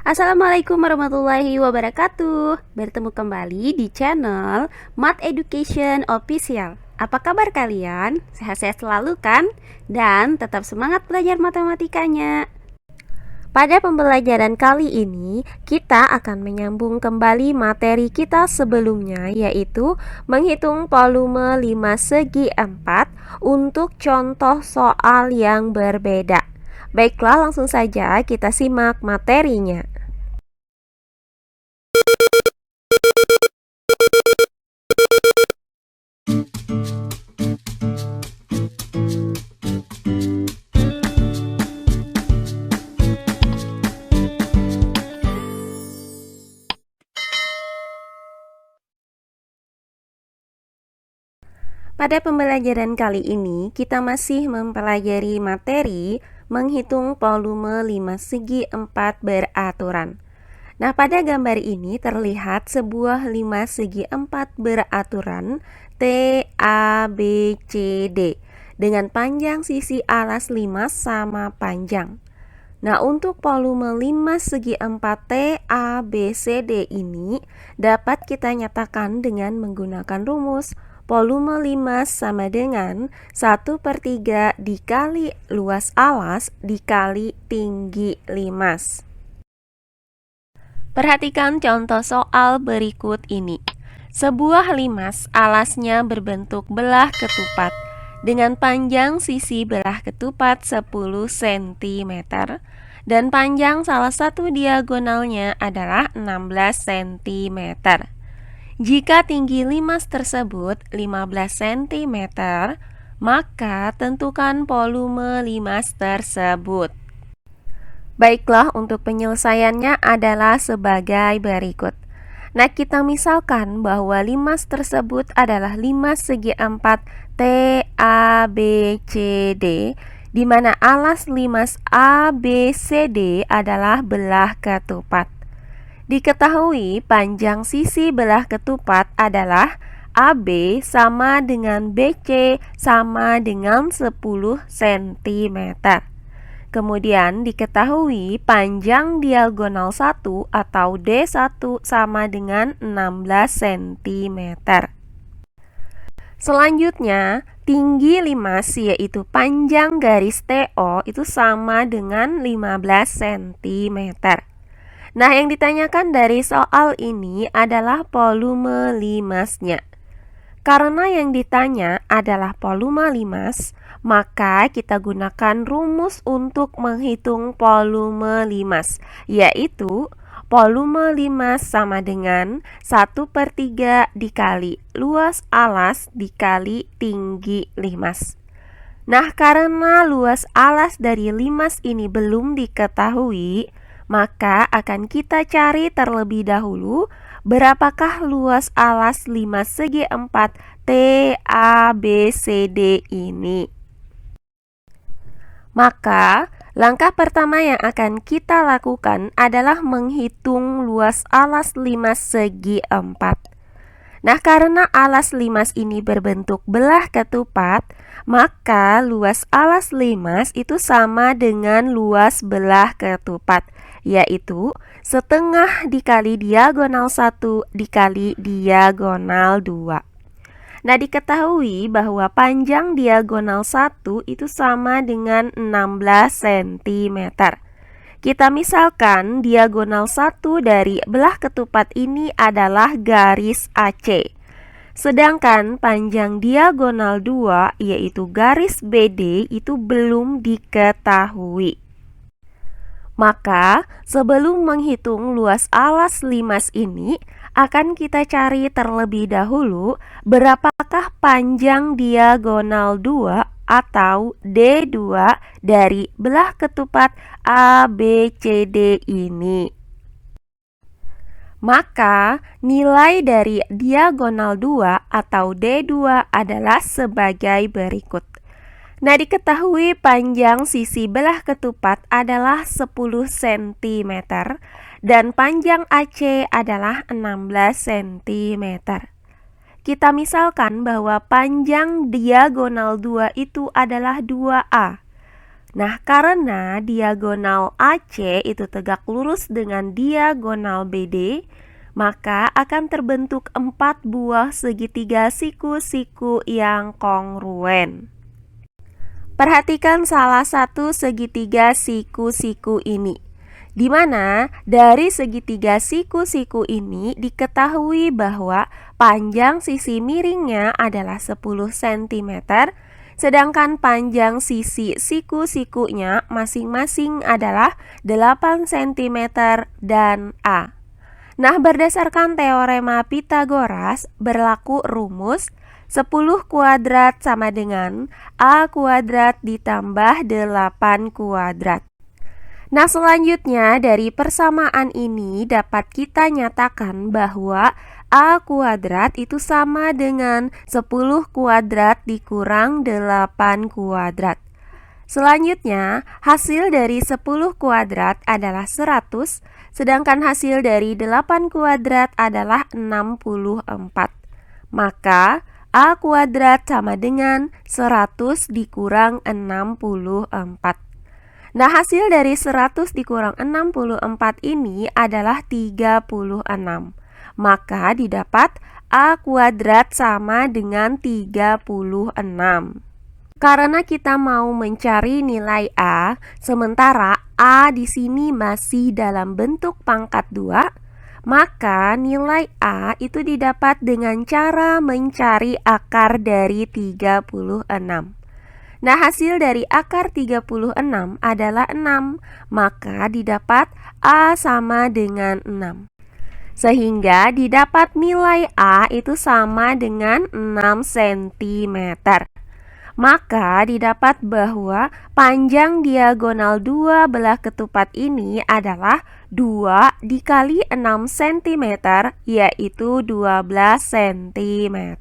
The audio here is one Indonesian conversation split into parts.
Assalamualaikum warahmatullahi wabarakatuh. Bertemu kembali di channel Math Education Official. Apa kabar kalian? Sehat-sehat selalu kan? Dan tetap semangat belajar matematikanya. Pada pembelajaran kali ini, kita akan menyambung kembali materi kita sebelumnya, yaitu menghitung volume 5 segi 4 untuk contoh soal yang berbeda. Baiklah, langsung saja kita simak materinya. Pada pembelajaran kali ini, kita masih mempelajari materi menghitung volume 5 segi 4 beraturan. Nah, pada gambar ini terlihat sebuah 5 segi 4 beraturan T, A, B, C, D dengan panjang sisi alas 5 sama panjang. Nah, untuk volume 5 segi 4 T, A, B, C, D ini dapat kita nyatakan dengan menggunakan rumus volume 5 sama dengan 1/3 dikali luas alas dikali tinggi limas. Perhatikan contoh soal berikut ini. Sebuah limas alasnya berbentuk belah ketupat dengan panjang sisi belah ketupat 10 cm dan panjang salah satu diagonalnya adalah 16 cm. Jika tinggi limas tersebut 15 cm, maka tentukan volume limas tersebut. Baiklah, untuk penyelesaiannya adalah sebagai berikut. Nah, kita misalkan bahwa limas tersebut adalah 5 segi 4 T, A, B, C, D, di mana alas limas A, B, C, D adalah belah ketupat. Diketahui panjang sisi belah ketupat adalah AB sama dengan BC sama dengan 10 cm. Kemudian diketahui panjang diagonal 1 atau D1 sama dengan 16 cm. Selanjutnya, tinggi limas yaitu panjang garis TO itu sama dengan 15 cm. Nah, yang ditanyakan dari soal ini adalah volume limasnya. Karena yang ditanya adalah volume limas, maka kita gunakan rumus untuk menghitung volume limas, yaitu volume limas sama dengan 1/3 dikali luas alas dikali tinggi limas. Nah, karena luas alas dari limas ini belum diketahui, maka akan kita cari terlebih dahulu berapakah luas alas 5 segi 4 T, A, B, C, D ini. Maka, langkah pertama yang akan kita lakukan adalah menghitung luas alas 5 segi 4. Nah, karena alas limas ini berbentuk belah ketupat, maka luas alas limas itu sama dengan luas belah ketupat, yaitu setengah dikali diagonal 1 dikali diagonal 2. Nah, diketahui bahwa panjang diagonal 1 itu sama dengan 16 cm. Kita misalkan diagonal 1 dari belah ketupat ini adalah garis AC. Sedangkan panjang diagonal 2 yaitu garis BD itu belum diketahui. Maka, sebelum menghitung luas alas limas ini, akan kita cari terlebih dahulu berapakah panjang diagonal 2 atau D2 dari belah ketupat ABCD ini. Maka, nilai dari diagonal 2 atau D2 adalah sebagai berikut. Nah, diketahui panjang sisi belah ketupat adalah 10 cm dan panjang AC adalah 16 cm. Kita misalkan bahwa panjang diagonal 2 itu adalah 2A. Nah, karena diagonal AC itu tegak lurus dengan diagonal BD, maka akan terbentuk 4 buah segitiga siku-siku yang kongruen. Perhatikan salah satu segitiga siku-siku ini, di mana dari segitiga siku-siku ini diketahui bahwa panjang sisi miringnya adalah 10 cm, sedangkan panjang sisi siku-sikunya masing-masing adalah 8 cm dan A. Nah, berdasarkan teorema Pythagoras berlaku rumus 10 kuadrat sama dengan A kuadrat ditambah 8 kuadrat. Nah, selanjutnya dari persamaan ini dapat kita nyatakan bahwa A kuadrat itu sama dengan 10 kuadrat dikurang 8 kuadrat. Selanjutnya, hasil dari 10 kuadrat adalah 100, sedangkan hasil dari 8 kuadrat adalah 64. Maka A kuadrat sama dengan 100 dikurang 64. Nah, hasil dari 100 dikurang 64 ini adalah 36. Maka didapat A kuadrat sama dengan 36. Karena kita mau mencari nilai A, sementara A di sini masih dalam bentuk pangkat 2, maka nilai A itu didapat dengan cara mencari akar dari 36. Nah, hasil dari akar 36 adalah 6, maka didapat A sama dengan 6. Sehingga didapat nilai A itu sama dengan 6 cm. Maka didapat bahwa panjang diagonal dua belah ketupat ini adalah 2 dikali 6 cm, yaitu 12 cm.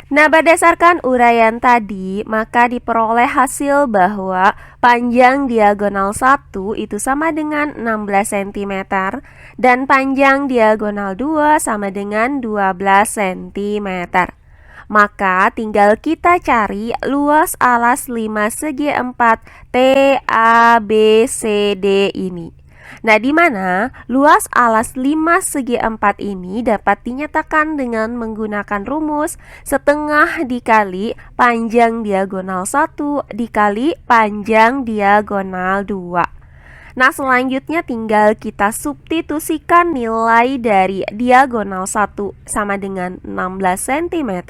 Nah, berdasarkan uraian tadi, maka diperoleh hasil bahwa panjang diagonal 1 itu sama dengan 16 cm dan panjang diagonal 2 sama dengan 12 cm. Maka tinggal kita cari luas alas 5 segi 4 TABCD ini. Nah, di mana luas alas 5 segi 4 ini dapat dinyatakan dengan menggunakan rumus setengah dikali panjang diagonal 1 dikali panjang diagonal 2. Nah, selanjutnya tinggal kita substitusikan nilai dari diagonal 1 sama dengan 16 cm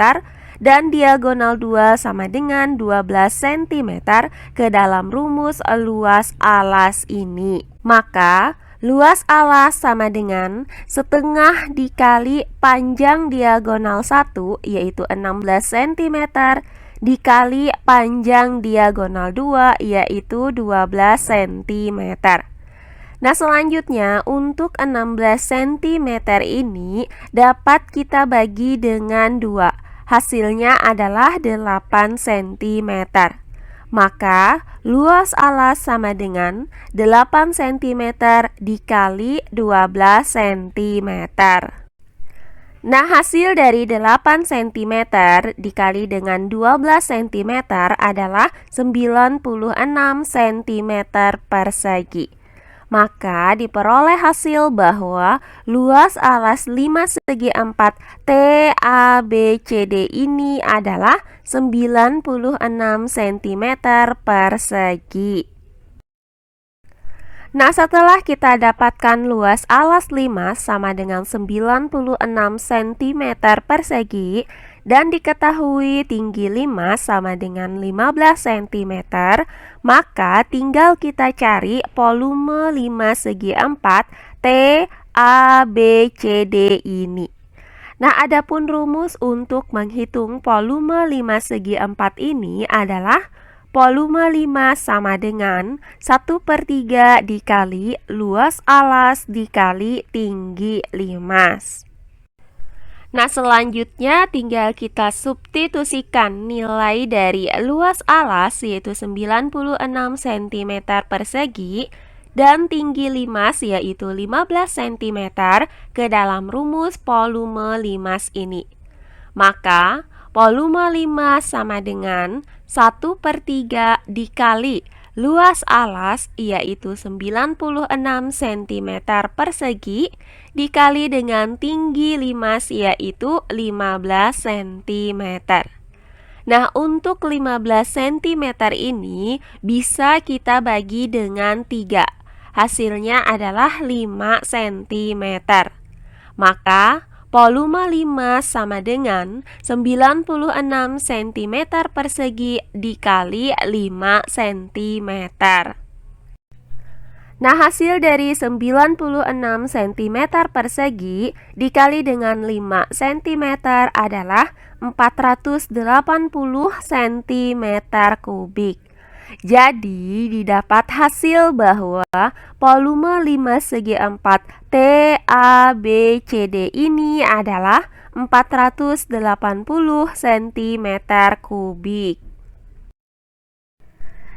dan diagonal 2 sama dengan 12 cm ke dalam rumus luas alas ini. Maka luas alas sama dengan setengah dikali panjang diagonal 1, yaitu 16 cm, dikali panjang diagonal 2, yaitu 12 cm. Nah, selanjutnya untuk 16 cm ini dapat kita bagi dengan 2. Hasilnya adalah 8 cm. Maka luas alas sama dengan 8 cm dikali 12 cm. Nah, hasil dari 8 cm dikali dengan 12 cm adalah 96 cm persegi. Maka diperoleh hasil bahwa luas alas 5 segi 4 TABCD ini adalah 96 cm persegi. Nah, setelah kita dapatkan luas alas 5 sama dengan 96 cm persegi dan diketahui tinggi 5 sama dengan 15 cm, maka tinggal kita cari volume 5 segi 4 TABCD ini. Nah, adapun rumus untuk menghitung volume 5 segi 4 ini adalah volume 5 sama dengan 1/3 dikali luas alas dikali tinggi 5. Nah, selanjutnya tinggal kita substitusikan nilai dari luas alas yaitu 96 cm persegi dan tinggi limas yaitu 15 cm ke dalam rumus volume limas ini. Maka volume limas sama dengan 1/3 dikali luas alas yaitu 96 cm persegi dikali dengan tinggi limas yaitu 15 cm. Nah, untuk 15 cm ini bisa kita bagi dengan 3. Hasilnya adalah 5 cm. Maka volume limas sama dengan 96 cm persegi dikali 5 cm. Nah, hasil dari 96 cm persegi dikali dengan 5 cm adalah 480 cm kubik. Jadi, didapat hasil bahwa volume limas segi 4 TABCD ini adalah 480 cm kubik.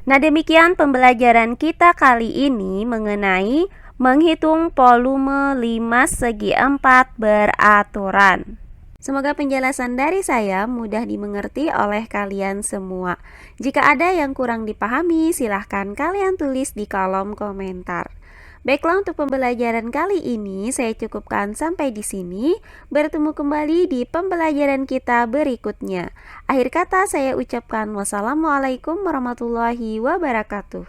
Nah, demikian pembelajaran kita kali ini mengenai menghitung volume limas segi 4 beraturan. Semoga penjelasan dari saya mudah dimengerti oleh kalian semua. Jika ada yang kurang dipahami, silahkan kalian tulis di kolom komentar. Baiklah, untuk pembelajaran kali ini saya cukupkan sampai di sini. Bertemu kembali di pembelajaran kita berikutnya. Akhir kata saya ucapkan wassalamualaikum warahmatullahi wabarakatuh.